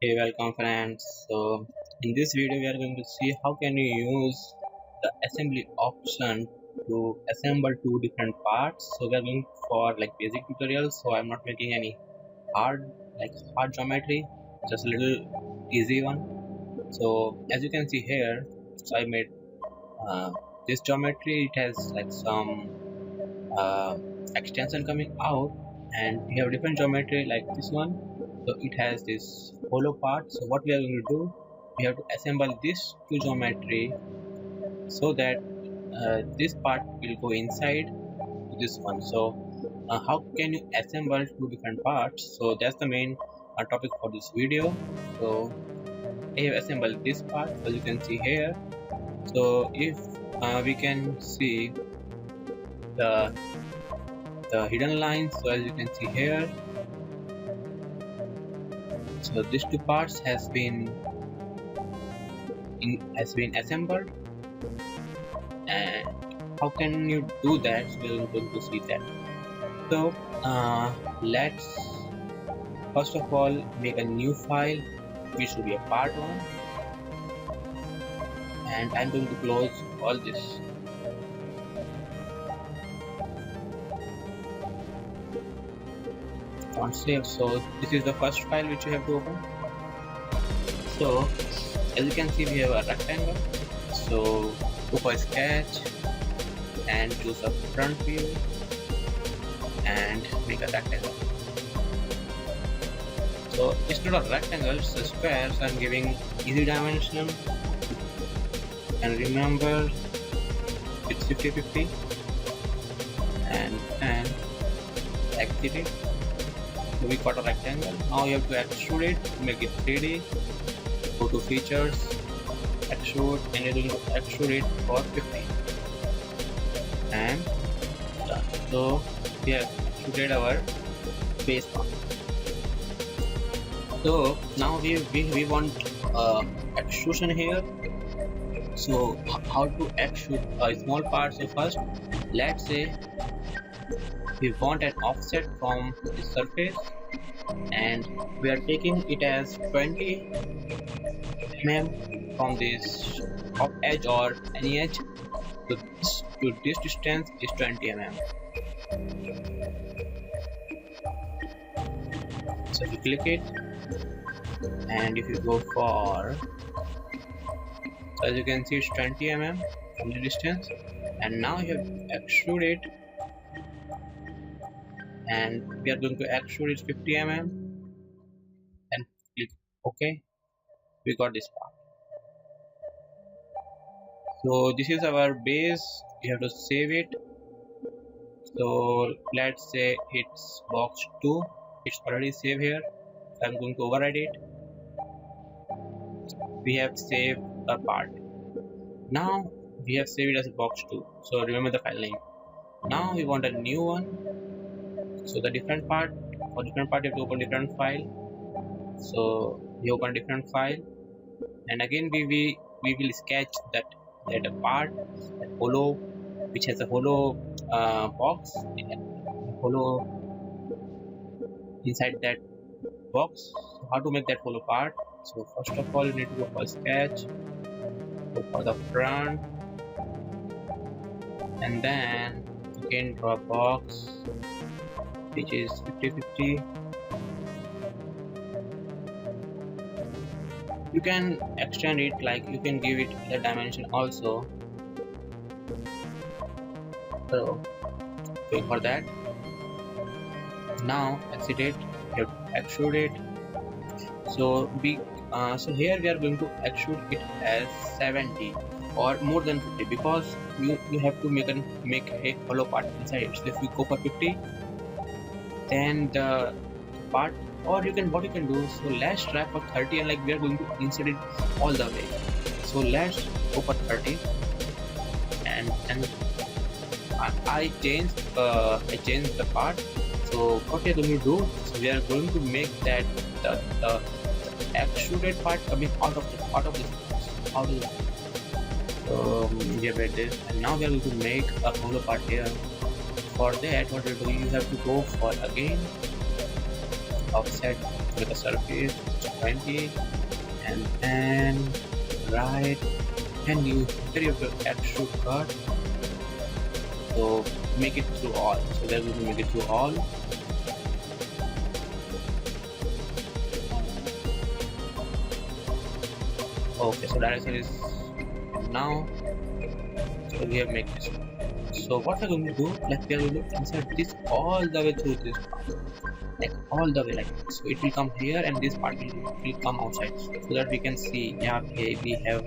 Hey, welcome friends. So in this video we are going to see how can you use the assembly option to assemble two different parts. So we are going for like basic tutorials, so I'm not making any hard hard geometry, just a little easy one. So as you can see here, so I made this geometry. It has like some uh, extension coming out, and we have different geometry like this one. So it has this hollow part. So what we are going to do, we have to assemble this two geometry so that this part will go inside this one. So how can you assemble two different parts? So that's the main topic for this video. So I have assembled this part, as you can see here. So if we can see the hidden lines, so as you can see here, so these two parts has been assembled. And how can you do that? So we're going to see that. So let's first of all make a new file which should be a part one, and I'm going to close all this. On save. So this is the first file which you have to open. So as you can see, we have a rectangle. So go for sketch and choose a front view and make a rectangle. So it's not a rectangle, it's a square, so I'm giving easy dimension, and remember it's 50-50 and exit it. So we got a rectangle. Now you have to extrude it to make it 3D. Go to features, extrude, and you're going to extrude it for 50 and done. So we have extruded our base part. So now we want extrusion here. So how to extrude a small part? So first, let's say we want an offset from the surface, and we are taking it as 20 mm from this top edge or any edge. So this distance is 20 mm. So if you click it, and if you go for, so as you can see, it's 20 mm from the distance, and now you have to extrude it, and we are going to extrude it 50 mm and click OK. We got this part. So this is our base. We have to save it. So let's say it's box 2. It's already saved here. I'm going to override it. We have saved a part. Now we have saved it as box 2. So remember the file name. Now we want a new one. So the different part, for different part you have to open different file. So we open different file, and again we will sketch that part, that hollow, which has a hollow box, hollow inside that box. So how to make that hollow part? So first of all, you need to go for sketch, go for the front, and then again draw a box which is 50-50. You can extend it, like you can give it the dimension also. So wait for that. Now exit it, you have to extrude it. So so here we are going to extrude it as 70 or more than 50, because you have to make a hollow part inside it. So if we go for 50, then the part, or you can, what you can do, so let's try for 30, and like we are going to insert it all the way. So let's go for 30, and I changed the part. So what we are going to do, so we are going to make that the extruded part coming out of this out of this. So we have made this, and now we are going to make a hollow part here. For that, what you do, you have to go for again offset make a surface 20, and then right, and you here you have to extrude cut, so make it through all. So we're going to make it through all. Okay, so direction is now. So we have made this. So what we're going to do, like we are going to insert this all the way through this part, like all the way like this. So it will come here and this part will come outside, so that we can see, yeah, okay, we have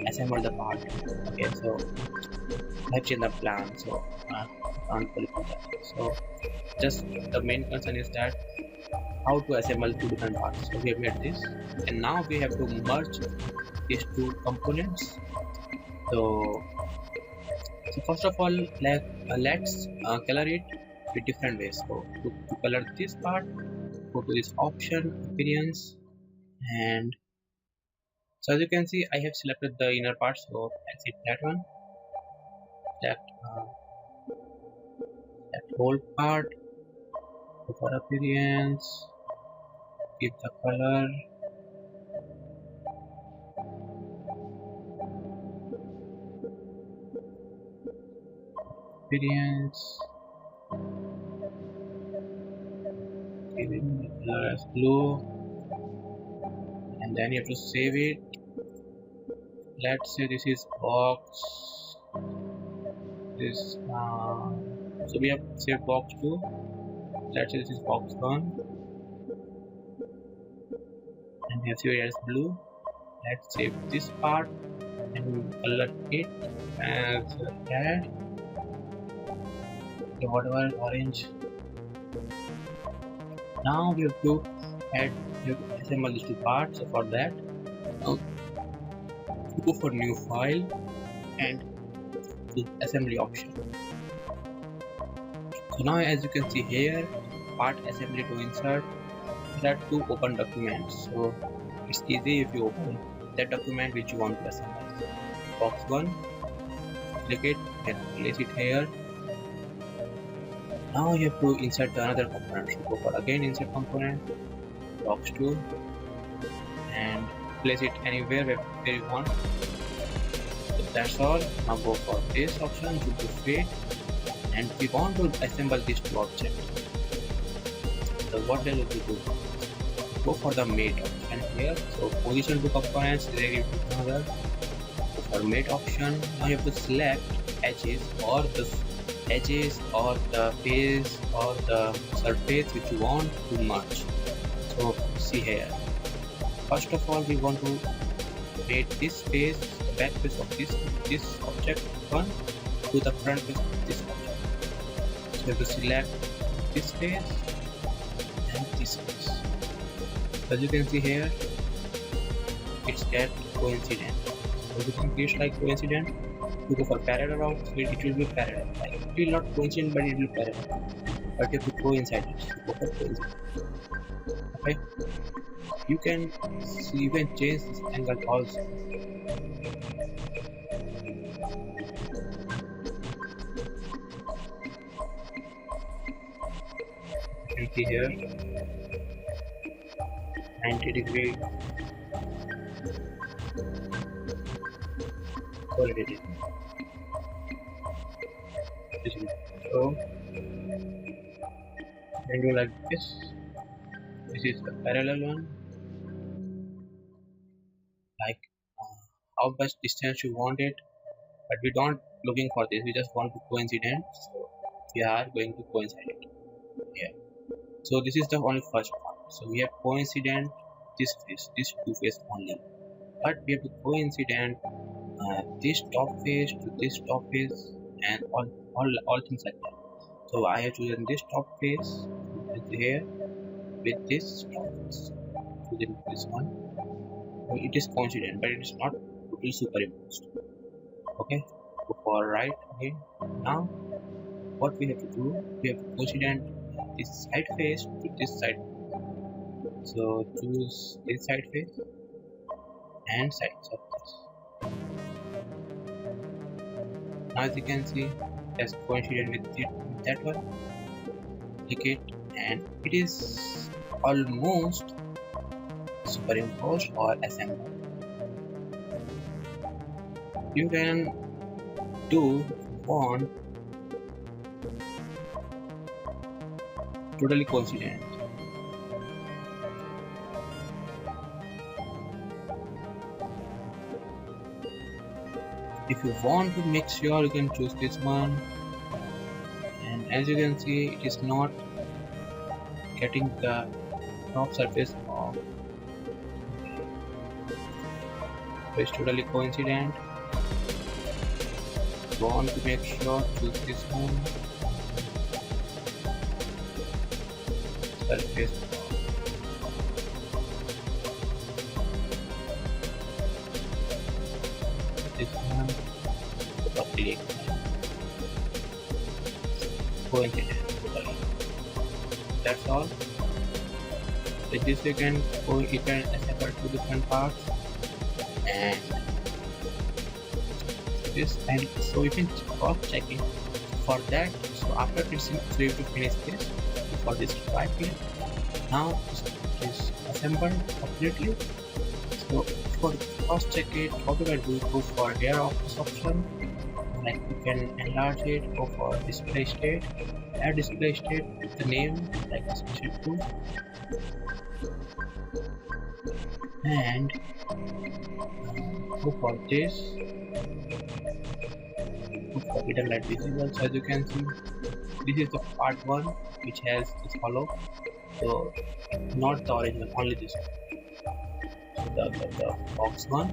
assembled the part. Okay, so let's change the plan. So can't qualify that. So just the main concern is that how to assemble two different parts. So we have made this, and now we have to merge these two components. So first of all, let's color it with different ways. So to color this part, go to this option, appearance, and so as you can see, I have selected the inner part. So exit that one, select that whole part, go for appearance, give the color, appearance, giving the color as blue, and then you have to save it. Let's say this is box, this so we have saved box 2. Let's say this is box 1, and we have saved it as blue. Let's save this part and color it as red, okay, whatever, orange. Now we have to assemble these two parts. So for that, now go for new file and the assembly option. So now as you can see here, part assembly to insert, there are two open documents. So it's easy if you open that document which you want to assemble. Box 1, click it and place it here. Now you have to insert the another component. So go for again insert component, box 2, and place it anywhere where you want. So that's all. Now go for this option, go to fit, and we want to assemble these two objects. So what will we do? Go for the mate option here. So position to components, relative to another. Go for mate option. Now you have to select edges or the face or the surface which you want to merge. So see here, first of all we want to mate this face, the back face of this object one to the front face of this object. So you have to select this face and this face. As you can see here, it's get coincident. So you can see it's like coincident. You go for parallel also, it will be parallel. Like it will not coincident, but it will parallel. But you have to coincide it. So go for coincident. Okay. You can change this angle also. You can see here 90-degree solidity. So then do like this. This is the parallel one. Like how much distance you want it, but we don't looking for this. We just want to coincident. So we are going to coincide it here. So this is the only first part. So we have coincident this face, this two face only, but we have to coincident this top face to this top face and all things like that. So I have chosen this top face here with this top face. Choosing this one. So it is coincident, but it is not totally superimposed. Okay, go for right again. Now what we have to do, we have to coincident this side face to this side. So choose this side face and sides of this. Now as you can see, that's coincident with that one. Click it and it is almost superimposed or assembled. You can do want totally coincident. If you want to make sure, you can choose this one, and as you can see it is not getting the top surface of, so it's totally coincident. Want to make sure, choose this one, surface, this one, click, coincident totally. That's all. With this you can assemble two different parts and this, and so you can cross check it for that. So after this, so you have to finish this for this right here. Now it is assembled completely. So for cross check it, how do I do? Go for here of this option, like you can enlarge it, go for display state, add display state with the name like display state 2, and go for this, go for hidden light visible. So as you can see, this is the part 1 which has this hollow, so not the original, only this one. The box one.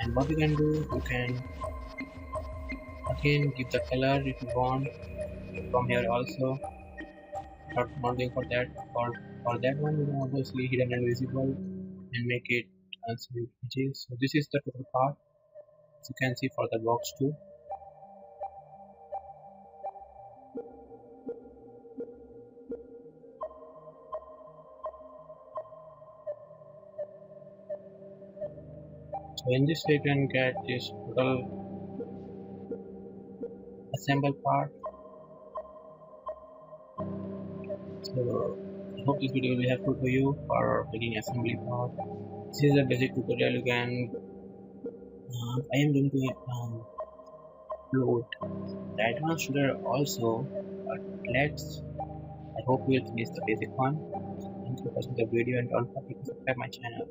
And what you can do, you can again give the color if you want from here also, but not doing for that. For that one, you can obviously hidden and visible and make it unseen images. So this is the total part, as you can see for the box 2. So in this way you can get this total assembled part. So I hope this video will be helpful for you for making assembly part. This is a basic tutorial. You can I am going to upload the advanced tutorial also, but let's, I hope you will finish the basic one. Thank you for watching the video and don't forget to subscribe my channel.